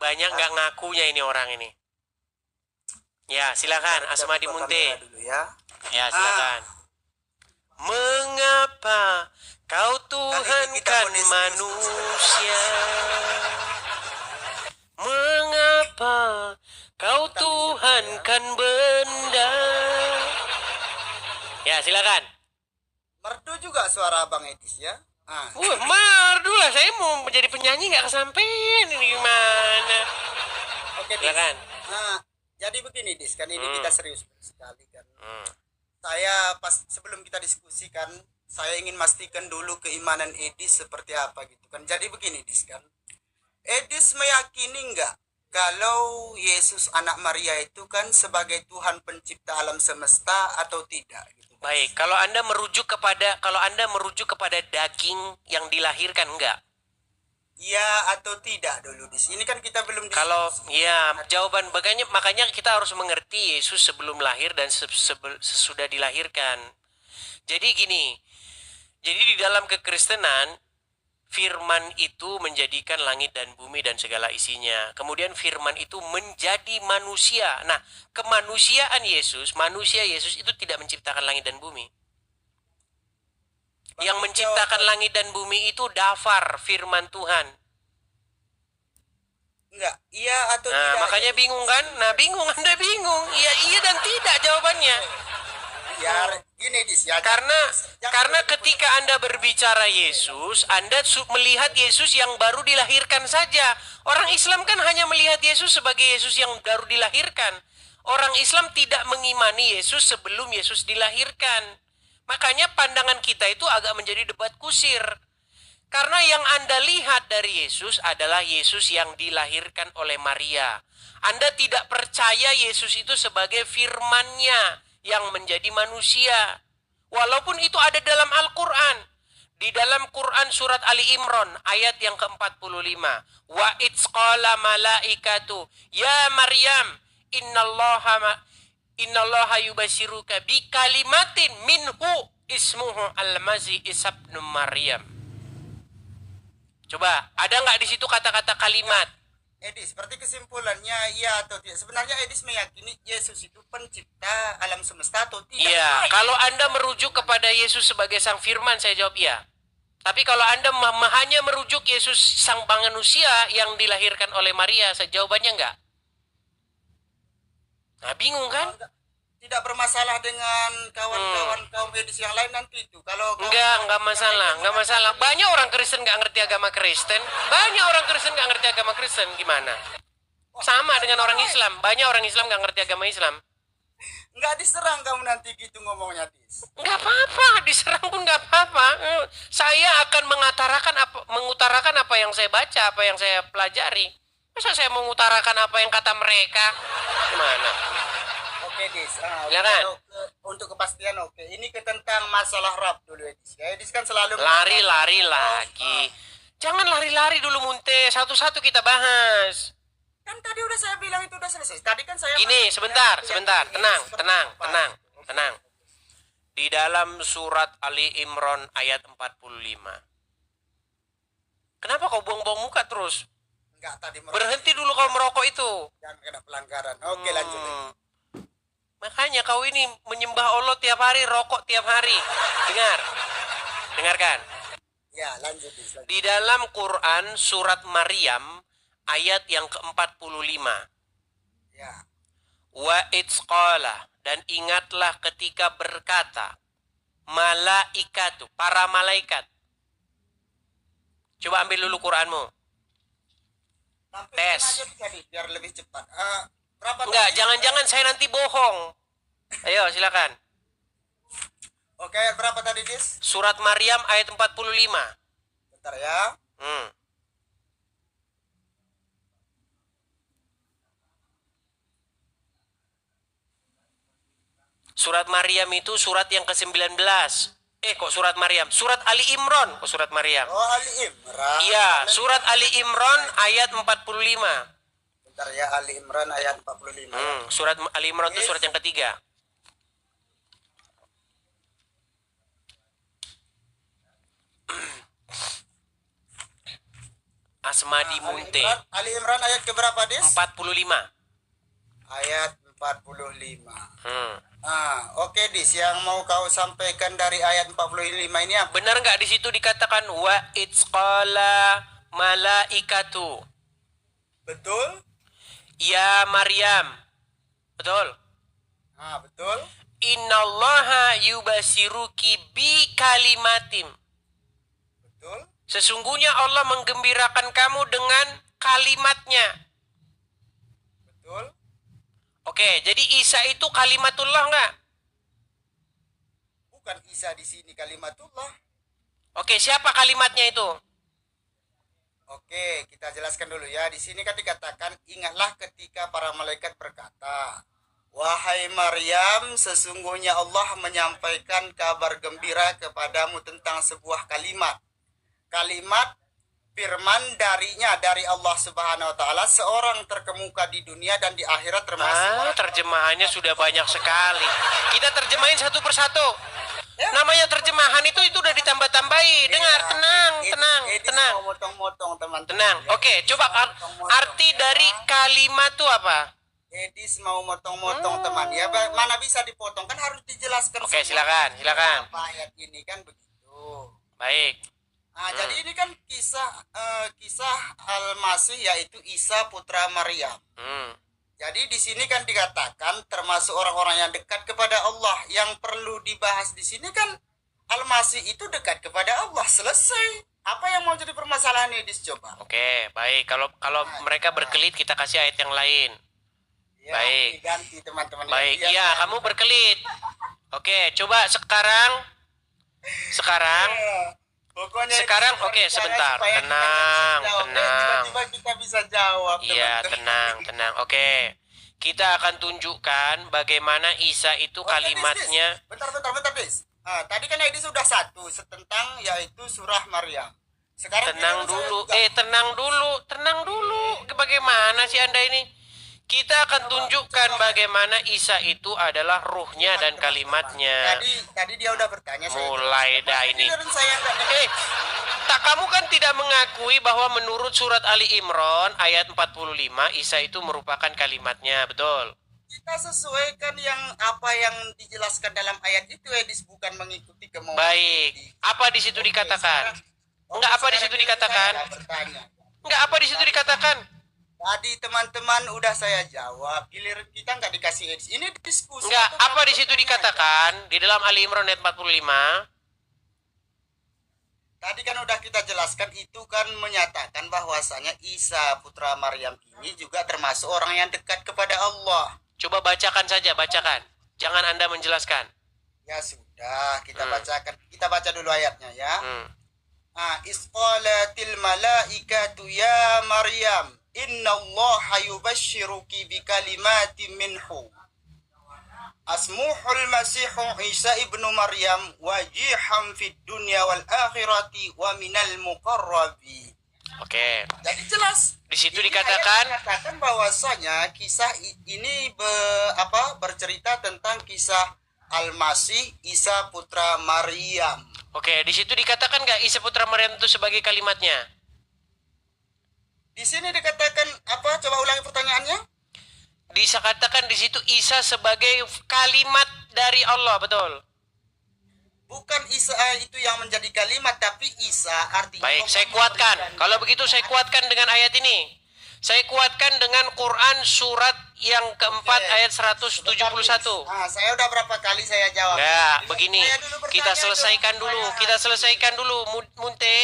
banyak nggak ngakunya ini orang ini. Ya, silakan Asmadi Munte. Ya. Ya, silakan. Mengapa kau Tuhankan manusia? Mengapa kau Tuhankan benda? Ya, silakan. Merdu juga suara Bang Edis ya. Merdu lah, saya mau menjadi penyanyi nggak kesampean ini gimana? Oke, silakan. Jadi begini Dis, kan ini kita serius sekali kan. Saya sebelum kita diskusikan, saya ingin pastikan dulu keimanan Edis seperti apa gitu kan. Jadi begini Dis kan. Edis meyakini enggak kalau Yesus anak Maria itu kan sebagai Tuhan pencipta alam semesta atau tidak gitu. Baik, kalau Anda merujuk kepada daging yang dilahirkan enggak? Ya atau tidak dulu di sini kan kita belum diskusi. Kalau ya jawaban makanya kita harus mengerti Yesus sebelum lahir dan sesudah dilahirkan. Jadi gini. Jadi di dalam kekristenan firman itu menjadikan langit dan bumi dan segala isinya. Kemudian firman itu menjadi manusia. Nah, kemanusiaan Yesus, manusia Yesus itu tidak menciptakan langit dan bumi. Yang menciptakan langit dan bumi itu dafar firman Tuhan. Enggak, iya atau tidak. Nah, makanya bingung kan? Nah, bingung, Anda bingung. Iya dan tidak jawabannya. Ya, gini Dis, ya. Karena ketika Anda berbicara Yesus, Anda melihat Yesus yang baru dilahirkan saja. Orang Islam kan hanya melihat Yesus sebagai Yesus yang baru dilahirkan. Orang Islam tidak mengimani Yesus sebelum Yesus dilahirkan. Makanya pandangan kita itu agak menjadi debat kusir. Karena yang Anda lihat dari Yesus adalah Yesus yang dilahirkan oleh Maria. Anda tidak percaya Yesus itu sebagai firman-Nya yang menjadi manusia. Walaupun itu ada dalam Al-Quran. Di dalam Quran surat Ali Imran ayat yang ke-45. Wa itzqala malaikatu ya Maryam innallaha yubashiruka bi kalimatin minhu ismuhu al-Masih Isa ibn Maryam. Coba, ada nggak di situ kata-kata kalimat? Edis, seperti kesimpulannya iya atau tidak? Sebenarnya Edis meyakini Yesus itu pencipta alam semesta atau tidak? Iya, kalau Anda merujuk kepada Yesus sebagai sang firman, saya jawab iya. Tapi kalau Anda hanya merujuk Yesus sang manusia yang dilahirkan oleh Maria, jawabannya enggak. Nah, bingung kan? Tidak bermasalah dengan kawan-kawan kaum Edis yang lain nanti itu. Kalau enggak masalah. Banyak orang Kristen nggak ngerti agama Kristen. Gimana? Sama dengan orang Islam. Banyak orang Islam nggak ngerti agama Islam. Nggak diserang kamu nanti gitu ngomongnya, Dis. Nggak apa-apa, diserang pun nggak apa-apa. Saya akan mengutarakan apa yang saya baca, apa yang saya pelajari. Masa saya mengutarakan apa yang kata mereka? Gimana? Oke, Dis. Untuk kepastian oke. Ini tentang masalah rap dulu, Edis. Ya, Edis kan selalu lari lagi. Jangan lari-lari dulu, Munte. Satu-satu kita bahas. Kan tadi udah saya bilang itu udah selesai. Tadi kan saya Gini, sebentar. Tenang. Di dalam surat Ali Imran ayat 45. Kenapa kau buang-buang muka terus? Enggak, tadi berhenti dulu kau merokok itu. Jangan kena pelanggaran. Oke, lanjut. Makanya kau ini menyembah Allah tiap hari, rokok tiap hari. Dengarkan. Ya, lanjut. Di dalam Quran surat Maryam ayat yang ke-45. Ya. Wa itzqala, dan ingatlah ketika berkata malaikatu, para malaikat. Coba ambil dulu Quranmu. Tes. Biar lebih cepat. Enggak, jangan-jangan saya nanti bohong. Ayo, silakan. Oke, ayat berapa tadi, Dis? Surat Maryam ayat 45. Bentar ya. Surat Maryam itu surat yang ke-19. Kok surat Maryam? Surat Ali Imran. Kok surat Maryam? Oh, Ali Imran. Iya, surat Ali Imran ayat 45. Bentar ya, Ali Imran ayat 45. Surat Ali Imran itu surat yang ketiga. Asmadi Munte. Ali Imran ayat keberapa, Dis? 45. Ayat 45. Hmm. Oke, Dis, yang mau kau sampaikan dari ayat 45 ini apa? Benar nggak di situ dikatakan wa itsqala malaikatu? Betul? Ya Maryam. Betul. Betul. Innallaha yubasiruki bi kalimatim. Betul. Sesungguhnya Allah menggembirakan kamu dengan kalimatnya. Betul. Oke, jadi Isa itu kalimatullah nggak? Bukan Isa di sini kalimatullah. Oke, siapa kalimatnya itu? Oke, kita jelaskan dulu ya. Di sini kan dikatakan, ingatlah ketika para malaikat berkata, wahai Maryam, sesungguhnya Allah menyampaikan kabar gembira kepadamu tentang sebuah kalimat. Kalimat firman dari Allah Subhanahu wa taala, seorang terkemuka di dunia dan di akhirat termasuk Terjemahannya sudah banyak sekali. Kita terjemahin satu persatu. Namanya terjemahan itu udah ditambah-tambahi. Dengar, tenang. Motong-motong teman-teman. Tenang. Oke, coba arti dari kalimat itu apa? Edis mau motong-motong teman. Ya mana bisa dipotong, kan harus dijelaskan. Oke, semua. silakan. Apa ayat ini kan begitu. Baik. Jadi ini kan kisah Al-Masih, yaitu Isa putra Maryam. Jadi di sini kan dikatakan termasuk orang-orang yang dekat kepada Allah. Yang perlu dibahas di sini kan Al-Masih itu dekat kepada Allah. Selesai. Apa yang mau jadi permasalahan ini, coba? Oke, baik. Kalau mereka berkelit, kita kasih ayat yang lain. Ya, Baik. Diganti teman-teman. Baik, iya, kamu berkelit. Oke, coba sekarang. Pokoknya Sekarang, oke, sebentar. Tenang. Tiba-tiba kita bisa jawab. Iya, tenang. Oke. Kita akan tunjukkan bagaimana Isa itu kalimatnya. Bentar, Dis. Tadi kan ini sudah satu tentang yaitu surah Maryam. Sekarang Tenang dulu. Bagaimana sih Anda ini? Kita akan tunjukkan bagaimana Isa itu adalah ruhnya dan kalimatnya. Tadi dia udah bertanya. Mulai dah ini. Saya kamu kan tidak mengakui bahwa menurut surat Ali Imran ayat 45 Isa itu merupakan kalimatnya, betul? Kita sesuaikan apa yang dijelaskan dalam ayat itu, Edis, bukan mengikuti kemauan. Baik. Apa di situ dikatakan? Enggak, apa di situ dikatakan? Enggak, apa di situ dikatakan? Tadi teman-teman udah saya jawab, giliran kita nggak dikasih edis. Ini diskusi. Enggak, apa di situ dikatakan di dalam Ali Imran ayat 45? Tadi kan udah kita jelaskan, itu kan menyatakan bahwasanya Isa putra Maryam ini juga termasuk orang yang dekat kepada Allah. Coba bacakan saja, bacakan. Jangan Anda menjelaskan. Ya sudah, kita bacakan. Kita baca dulu ayatnya ya. Isqalatil malaikatu ya Maryam, inna Allah yubashshiruki bi kalimatin minhu asmuhul masihu Isa ibnu Maryam wajihan fid dunya wal akhirati wa minal muqarrabi. Oke. Jadi jelas di situ dikatakan bahwasanya kisah ini bercerita tentang kisah Al-Masih Isa putra Maryam. Oke, di situ dikatakan nggak Isa putra Maryam itu sebagai kalimatnya? Di sini dikatakan apa? Coba ulangi pertanyaannya. Dikatakan di situ Isa sebagai kalimat dari Allah, betul? Bukan Isa itu yang menjadi kalimat, tapi Isa artinya. Baik, saya kuatkan. Kalau begitu saya kuatkan dengan ayat ini. Saya kuatkan dengan Quran surat yang keempat ayat 171. Saya udah berapa kali saya jawab. Enggak, begini. Kita selesaikan dulu. Munte,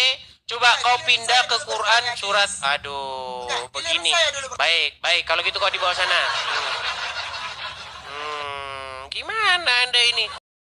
coba kau pindah ke Quran surat. Aduh, begini. Baik. Kalau gitu kau di bawah sana. Gimana Anda ini?